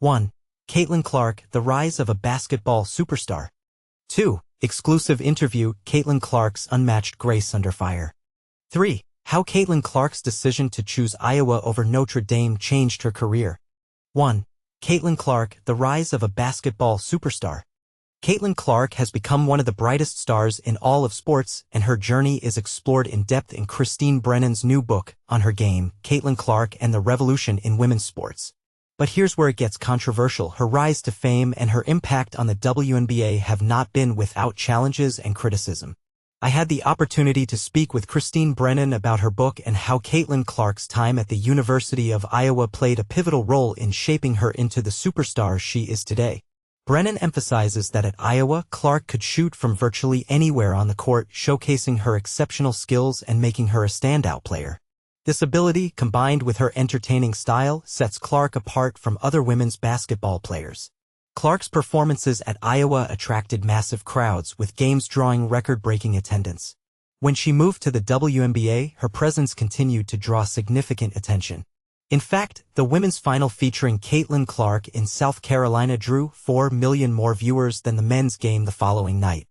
1. Caitlin Clark, the rise of a basketball superstar. 2. Exclusive interview, Caitlin Clark's unmatched grace under fire. 3. How Caitlin Clark's decision to choose Iowa over Notre Dame changed her career. 1. Caitlin Clark, the rise of a basketball superstar. Caitlin Clark has become one of the brightest stars in all of sports, and her journey is explored in depth in Christine Brennan's new book, On Her Game, Caitlin Clark and the Revolution in Women's Sports. But here's where it gets controversial. Her rise to fame and her impact on the WNBA have not been without challenges and criticism. I had the opportunity to speak with Christine Brennan about her book and how Caitlin Clark's time at the University of Iowa played a pivotal role in shaping her into the superstar she is today. Brennan emphasizes that at Iowa, Clark could shoot from virtually anywhere on the court, showcasing her exceptional skills and making her a standout player. This ability, combined with her entertaining style, sets Clark apart from other women's basketball players. Clark's performances at Iowa attracted massive crowds, with games drawing record-breaking attendance. When she moved to the WNBA, her presence continued to draw significant attention. In fact, the women's final featuring Caitlin Clark in South Carolina drew 4 million more viewers than the men's game the following night.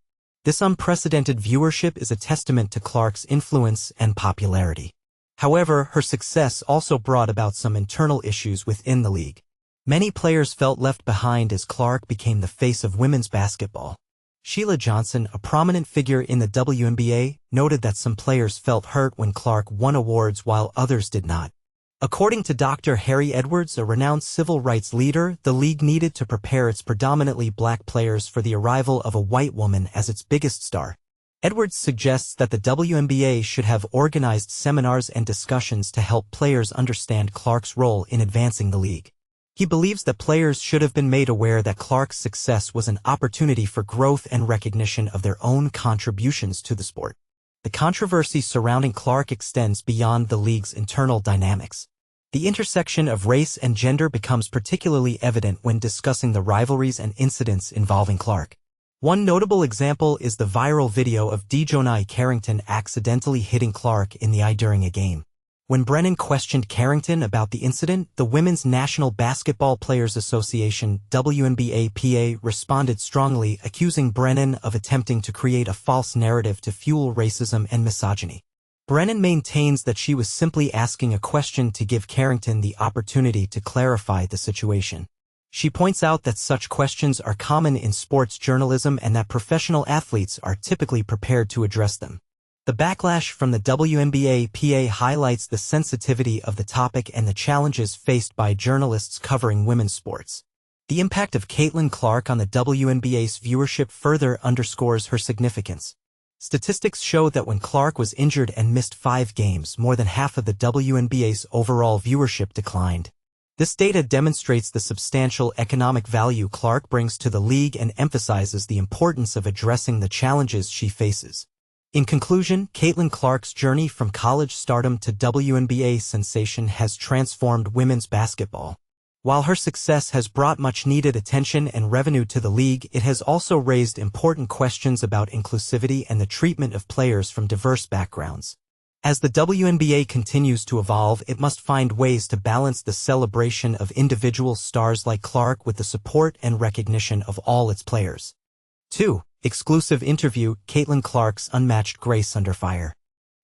This unprecedented viewership is a testament to Clark's influence and popularity. However, her success also brought about some internal issues within the league. Many players felt left behind as Clark became the face of women's basketball. Sheila Johnson, a prominent figure in the WNBA, noted that some players felt hurt when Clark won awards while others did not. According to Dr. Harry Edwards, a renowned civil rights leader, the league needed to prepare its predominantly black players for the arrival of a white woman as its biggest star. Edwards suggests that the WNBA should have organized seminars and discussions to help players understand Clark's role in advancing the league. He believes that players should have been made aware that Clark's success was an opportunity for growth and recognition of their own contributions to the sport. The controversy surrounding Clark extends beyond the league's internal dynamics. The intersection of race and gender becomes particularly evident when discussing the rivalries and incidents involving Clark. One notable example is the viral video of Dejounte Carrington accidentally hitting Clark in the eye during a game. When Brennan questioned Carrington about the incident, the Women's National Basketball Players Association (WNBA) responded strongly, accusing Brennan of attempting to create a false narrative to fuel racism and misogyny. Brennan maintains that she was simply asking a question to give Carrington the opportunity to clarify the situation. She points out that such questions are common in sports journalism and that professional athletes are typically prepared to address them. The backlash from the WNBA highlights the sensitivity of the topic and the challenges faced by journalists covering women's sports. The impact of Caitlin Clark on the WNBA's viewership further underscores her significance. Statistics show that when Clark was injured and missed 5 games, more than half of the WNBA's overall viewership declined. This data demonstrates the substantial economic value Clark brings to the league and emphasizes the importance of addressing the challenges she faces. In conclusion, Caitlin Clark's journey from college stardom to WNBA sensation has transformed women's basketball. While her success has brought much-needed attention and revenue to the league, it has also raised important questions about inclusivity and the treatment of players from diverse backgrounds. As the WNBA continues to evolve, it must find ways to balance the celebration of individual stars like Clark with the support and recognition of all its players. 2. Exclusive interview, Caitlin Clark's unmatched grace under fire.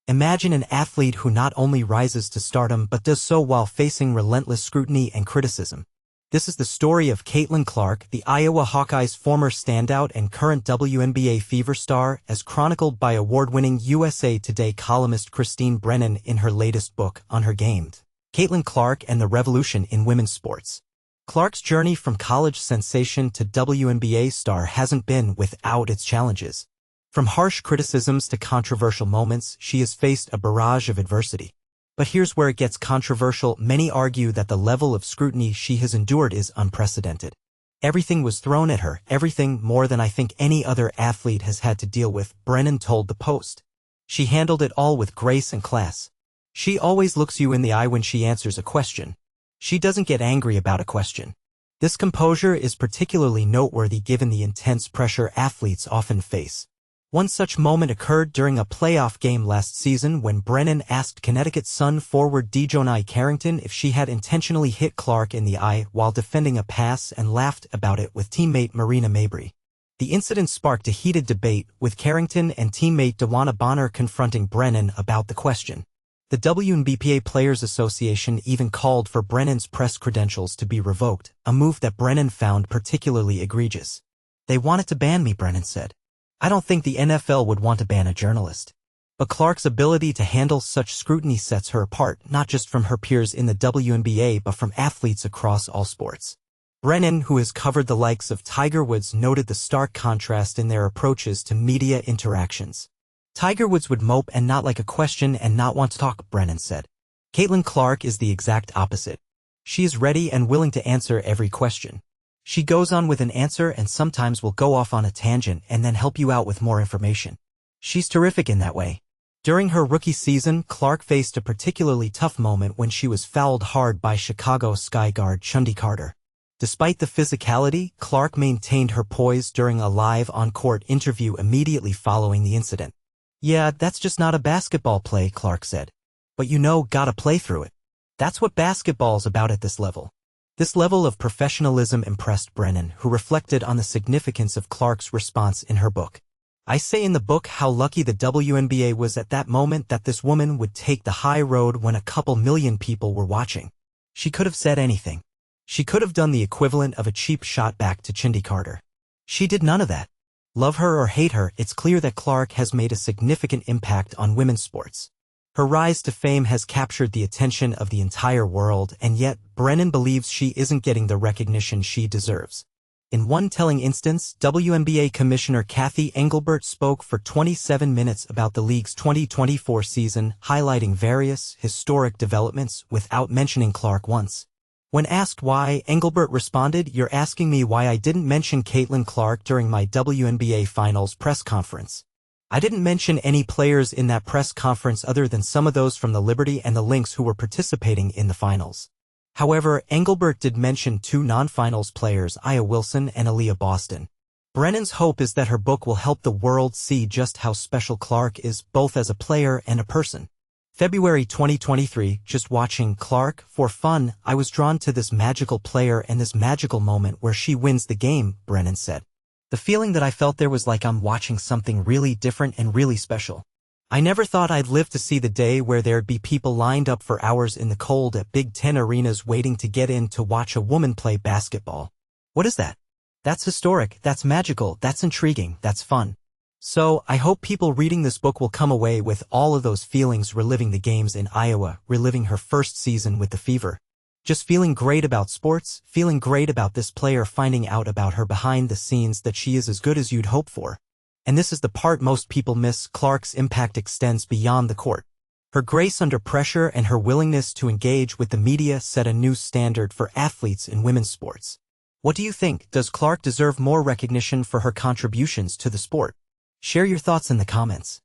Imagine an athlete who not only rises to stardom but does so while facing relentless scrutiny and criticism. This is the story of Caitlin Clark, the Iowa Hawkeyes' former standout and current WNBA fever star, as chronicled by award-winning USA Today columnist Christine Brennan in her latest book, On Her Game, Caitlin Clark and the Revolution in Women's Sports. Clark's journey from college sensation to WNBA star hasn't been without its challenges. From harsh criticisms to controversial moments, she has faced a barrage of adversity. But here's where it gets controversial. Many argue that the level of scrutiny she has endured is unprecedented. Everything was thrown at her, everything more than I think any other athlete has had to deal with, Brennan told the Post. She handled it all with grace and class. She always looks you in the eye when she answers a question. She doesn't get angry about a question. This composure is particularly noteworthy given the intense pressure athletes often face. One such moment occurred during a playoff game last season when Brennan asked Connecticut Sun forward Dejounte Carrington if she had intentionally hit Clark in the eye while defending a pass and laughed about it with teammate Marina Mabrey. The incident sparked a heated debate, with Carrington and teammate DeWanna Bonner confronting Brennan about the question. The WNBA Players Association even called for Brennan's press credentials to be revoked, a move that Brennan found particularly egregious. "They wanted to ban me," Brennan said. "I don't think the NFL would want to ban a journalist." But Clark's ability to handle such scrutiny sets her apart, not just from her peers in the WNBA but from athletes across all sports. Brennan, who has covered the likes of Tiger Woods, noted the stark contrast in their approaches to media interactions. "Tiger Woods would mope and not like a question and not want to talk," Brennan said. Caitlin Clark is the exact opposite. She is ready and willing to answer every question. She goes on with an answer and sometimes will go off on a tangent and then help you out with more information. She's terrific in that way. During her rookie season, Clark faced a particularly tough moment when she was fouled hard by Chicago Sky guard Chundee Carter. Despite the physicality, Clark maintained her poise during a live on-court interview immediately following the incident. "Yeah, that's just not a basketball play," Clark said. "But gotta play through it. That's what basketball's about at this level." This level of professionalism impressed Brennan, who reflected on the significance of Clark's response in her book. "I say in the book how lucky the WNBA was at that moment that this woman would take the high road when a couple million people were watching. She could have said anything. She could have done the equivalent of a cheap shot back to Chundee Carter. She did none of that. Love her or hate her, it's clear that Clark has made a significant impact on women's sports. Her rise to fame has captured the attention of the entire world, and yet Brennan believes she isn't getting the recognition she deserves." In one telling instance, WNBA Commissioner Kathy Engelbert spoke for 27 minutes about the league's 2024 season, highlighting various historic developments without mentioning Clark once. When asked why, Engelbert responded, "You're asking me why I didn't mention Caitlin Clark during my WNBA Finals press conference. I didn't mention any players in that press conference other than some of those from the Liberty and the Lynx who were participating in the finals." However, Engelbert did mention two non-finals players, Aya Wilson and Aaliyah Boston. Brennan's hope is that her book will help the world see just how special Clark is, both as a player and a person. February 2023, just watching Clark for fun, I was drawn to this magical player and this magical moment where she wins the game, Brennan said. The feeling that I felt there was like I'm watching something really different and really special. I never thought I'd live to see the day where there'd be people lined up for hours in the cold at Big Ten arenas waiting to get in to watch a woman play basketball. What is that? That's historic, that's magical, that's intriguing, that's fun. So, I hope people reading this book will come away with all of those feelings, reliving the games in Iowa, reliving her first season with the Fever. Just feeling great about sports, feeling great about this player, finding out about her behind the scenes, that she is as good as you'd hope for. And this is the part most people miss: Clark's impact extends beyond the court. Her grace under pressure and her willingness to engage with the media set a new standard for athletes in women's sports. What do you think? Does Clark deserve more recognition for her contributions to the sport? Share your thoughts in the comments.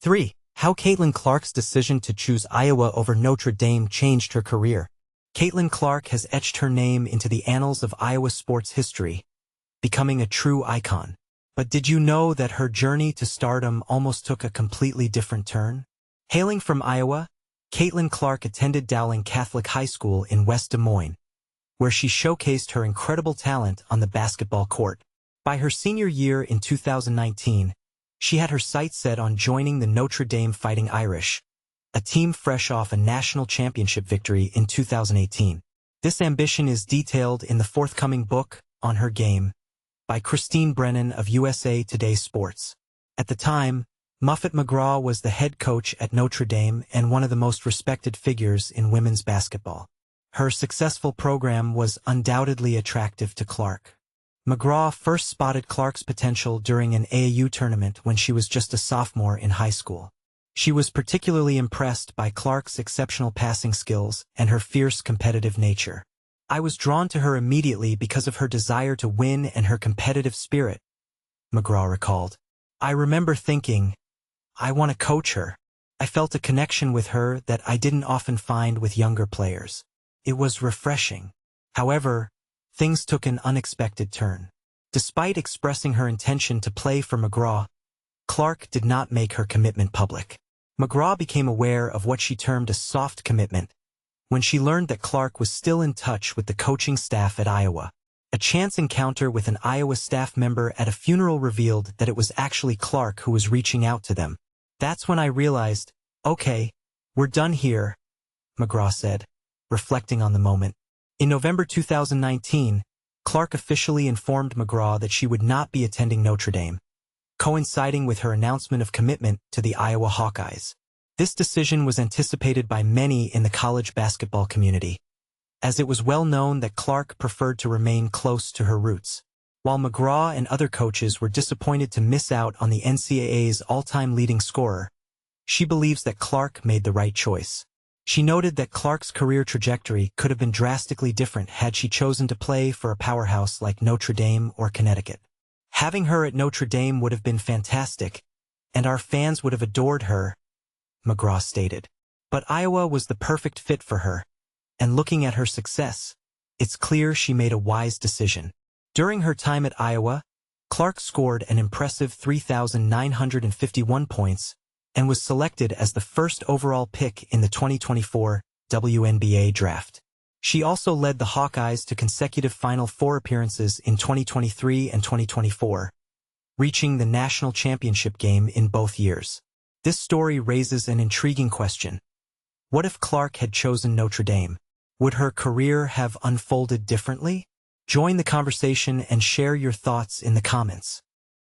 3. How Caitlin Clark's decision to choose Iowa over Notre Dame changed her career. Caitlin Clark has etched her name into the annals of Iowa sports history, becoming a true icon. But did you know that her journey to stardom almost took a completely different turn? Hailing from Iowa, Caitlin Clark attended Dowling Catholic High School in West Des Moines, where she showcased her incredible talent on the basketball court. By her senior year in 2019, she had her sights set on joining the Notre Dame Fighting Irish, a team fresh off a national championship victory in 2018. This ambition is detailed in the forthcoming book, On Her Game, by Christine Brennan of USA Today Sports. At the time, Muffet McGraw was the head coach at Notre Dame and one of the most respected figures in women's basketball. Her successful program was undoubtedly attractive to Clark. McGraw first spotted Clark's potential during an AAU tournament when she was just a sophomore in high school. She was particularly impressed by Clark's exceptional passing skills and her fierce competitive nature. I was drawn to her immediately because of her desire to win and her competitive spirit, McGraw recalled. I remember thinking, I want to coach her. I felt a connection with her that I didn't often find with younger players. It was refreshing. However, things took an unexpected turn. Despite expressing her intention to play for McGraw, Clark did not make her commitment public. McGraw became aware of what she termed a soft commitment when she learned that Clark was still in touch with the coaching staff at Iowa. A chance encounter with an Iowa staff member at a funeral revealed that it was actually Clark who was reaching out to them. "That's when I realized, okay, we're done here," McGraw said, reflecting on the moment. In November 2019, Clark officially informed McGraw that she would not be attending Notre Dame, coinciding with her announcement of commitment to the Iowa Hawkeyes. This decision was anticipated by many in the college basketball community, as it was well known that Clark preferred to remain close to her roots. While McGraw and other coaches were disappointed to miss out on the NCAA's all-time leading scorer, she believes that Clark made the right choice. She noted that Clark's career trajectory could have been drastically different had she chosen to play for a powerhouse like Notre Dame or Connecticut. "Having her at Notre Dame would have been fantastic, and our fans would have adored her," McGraw stated. "But Iowa was the perfect fit for her, and looking at her success, it's clear she made a wise decision." During her time at Iowa, Clark scored an impressive 3,951 points and was selected as the first overall pick in the 2024 WNBA draft. She also led the Hawkeyes to consecutive Final Four appearances in 2023 and 2024, reaching the national championship game in both years. This story raises an intriguing question. What if Clark had chosen Notre Dame? Would her career have unfolded differently? Join the conversation and share your thoughts in the comments.